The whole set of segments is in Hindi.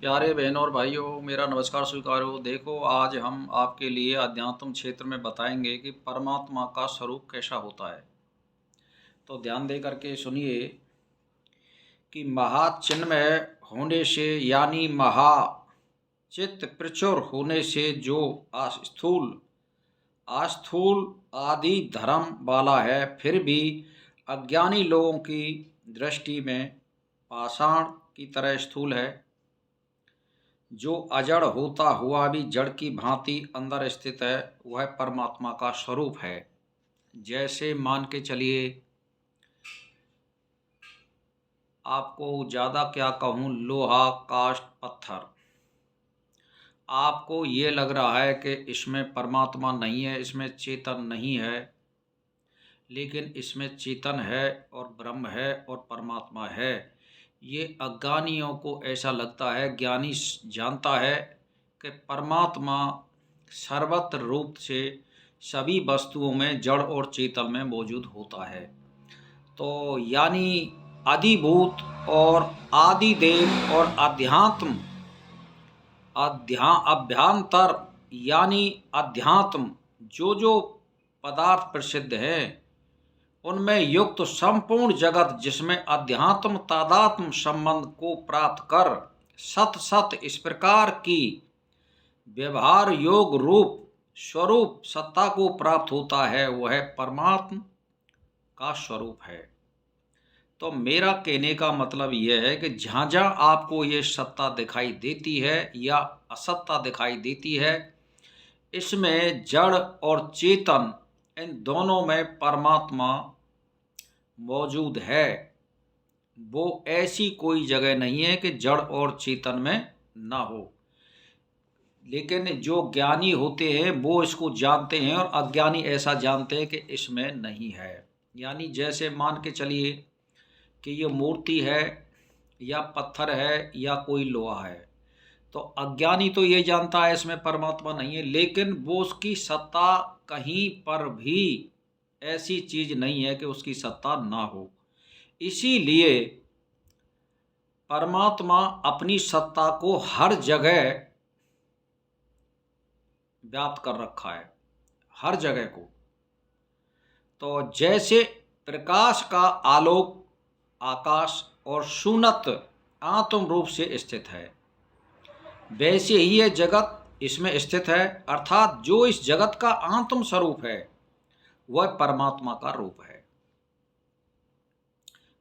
प्यारे बहनों और भाइयों, मेरा नमस्कार स्वीकार हो। देखो, आज हम आपके लिए अध्यात्म क्षेत्र में बताएंगे कि परमात्मा का स्वरूप कैसा होता है। तो ध्यान दे करके सुनिए कि महाचिन्मय होने से यानी महाचित्त प्रचुर होने से जो अस्थूल अस्थूल आदि धर्म वाला है, फिर भी अज्ञानी लोगों की दृष्टि में पाषाण की तरह स्थूल है, जो अजड़ होता हुआ भी जड़ की भांति अंदर स्थित है, वह परमात्मा का स्वरूप है। जैसे मान के चलिए, आपको ज़्यादा क्या कहूँ, लोहा काष्ठ पत्थर, आपको ये लग रहा है कि इसमें परमात्मा नहीं है, इसमें चेतन नहीं है, लेकिन इसमें चेतन है और ब्रह्म है और परमात्मा है। ये अज्ञानियों को ऐसा लगता है। ज्ञानी जानता है कि परमात्मा सर्वत्र रूप से सभी वस्तुओं में, जड़ और चेतन में मौजूद होता है। तो यानी आदिभूत और आदिदेव और अभ्यांतर यानी अध्यात्म, जो पदार्थ प्रसिद्ध हैं उनमें युक्त संपूर्ण जगत, जिसमें अध्यात्म तादात्म संबंध को प्राप्त कर सत सत इस प्रकार की व्यवहार योग रूप स्वरूप सत्ता को प्राप्त होता है, वह परमात्म का स्वरूप है। तो मेरा कहने का मतलब यह है कि जहाँ जहाँ आपको ये सत्ता दिखाई देती है या असत्ता दिखाई देती है, इसमें जड़ और चेतन, इन दोनों में परमात्मा मौजूद है। वो ऐसी कोई जगह नहीं है कि जड़ और चेतन में ना हो। लेकिन जो ज्ञानी होते हैं वो इसको जानते हैं, और अज्ञानी ऐसा जानते हैं कि इसमें नहीं है। यानी जैसे मान के चलिए कि ये मूर्ति है या पत्थर है या कोई लोहा है, तो अज्ञानी तो ये जानता है इसमें परमात्मा नहीं है, लेकिन वो उसकी सत्ता कहीं पर भी ऐसी चीज नहीं है कि उसकी सत्ता ना हो। इसीलिए परमात्मा अपनी सत्ता को हर जगह व्याप्त कर रखा है, हर जगह को। तो जैसे प्रकाश का आलोक आकाश और शून्यत आत्म रूप से स्थित है, वैसे ही ये जगत इसमें स्थित है। अर्थात जो इस जगत का आत्म स्वरूप है वह परमात्मा का रूप है।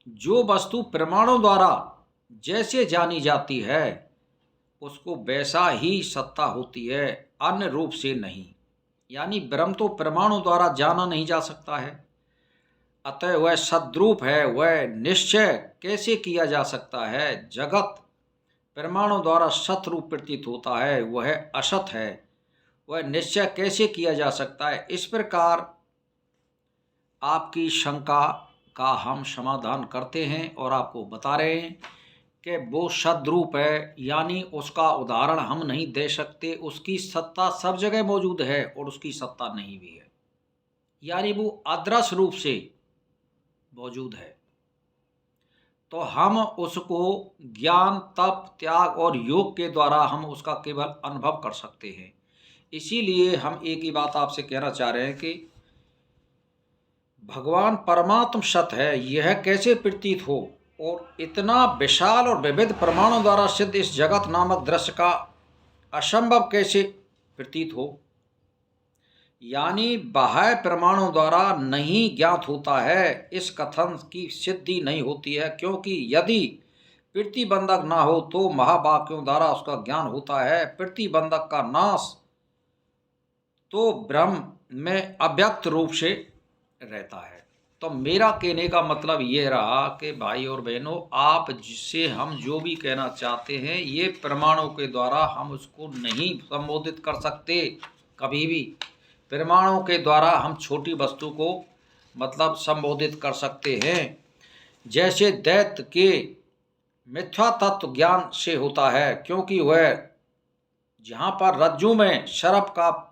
जो वस्तु प्रमाणों द्वारा जैसे जानी जाती है उसको वैसा ही सत्ता होती है, अन्य रूप से नहीं। यानी ब्रह्म तो प्रमाणों द्वारा जाना नहीं जा सकता है, अतः वह सद्रूप है। वह निश्चय कैसे किया जा सकता है? जगत प्रमाणों द्वारा सत रूप प्रतीत होता है, वह असत है, वह निश्चय कैसे किया जा सकता है? इस प्रकार आपकी शंका का हम समाधान करते हैं और आपको बता रहे हैं कि वो सद्रूप है, यानी उसका उदाहरण हम नहीं दे सकते। उसकी सत्ता सब जगह मौजूद है और उसकी सत्ता नहीं भी है, यानी वो अदृश्य रूप से मौजूद है। तो हम उसको ज्ञान तप त्याग और योग के द्वारा हम उसका केवल अनुभव कर सकते हैं। इसीलिए हम एक ही बात आपसे कहना चाह रहे हैं कि भगवान परमात्म सत है, यह कैसे प्रतीत हो, और इतना विशाल और विविध प्रमाणों द्वारा सिद्ध इस जगत नामक दृश्य का असंभव कैसे प्रतीत हो। यानी बाह्य प्रमाणों द्वारा नहीं ज्ञात होता है, इस कथन की सिद्धि नहीं होती है। क्योंकि यदि प्रतिबंधक ना हो तो महावाक्यों द्वारा उसका ज्ञान होता है। प्रतिबंधक का नाश तो ब्रह्म में अव्यक्त रूप से रहता है। तो मेरा कहने का मतलब ये रहा कि भाई और बहनों, आप जिससे हम जो भी कहना चाहते हैं, ये प्रमाणों के द्वारा हम उसको नहीं संबोधित कर सकते कभी भी। प्रमाणों के द्वारा हम छोटी वस्तु को मतलब संबोधित कर सकते हैं। जैसे दैत्य के मिथ्या तत्व ज्ञान से होता है, क्योंकि वह जहाँ पर रज्जु में सर्प का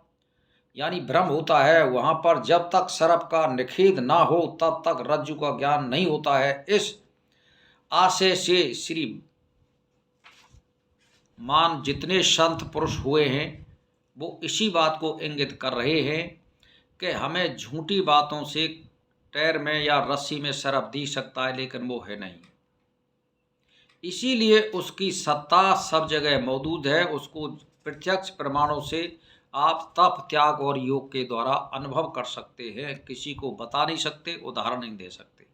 यानी भ्रम होता है, वहाँ पर जब तक सर्प का निषेध ना हो तब तक रज्जु का ज्ञान नहीं होता है। इस आशय से श्री मान जितने संत पुरुष हुए हैं वो इसी बात को इंगित कर रहे हैं कि हमें झूठी बातों से टैर में या रस्सी में सरफ दी सकता है, लेकिन वो है नहीं। इसीलिए उसकी सत्ता सब जगह मौजूद है। उसको प्रत्यक्ष प्रमाणों से आप तप, त्याग और योग के द्वारा अनुभव कर सकते हैं। किसी को बता नहीं सकते, उदाहरण नहीं दे सकते।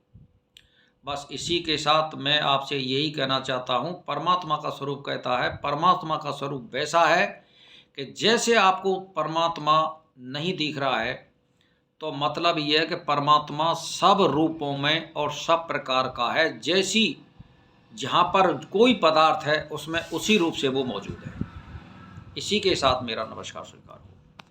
बस इसी के साथ मैं आपसे यही कहना चाहता हूँ, परमात्मा का स्वरूप कहता है, परमात्मा का स्वरूप वैसा है कि जैसे आपको परमात्मा नहीं दिख रहा है, तो मतलब यह है कि परमात्मा सब रूपों में और सब प्रकार का है। जैसी जहाँ पर कोई पदार्थ है उसमें उसी रूप से वो मौजूद है। इसी के साथ मेरा नमस्कार स्वीकार।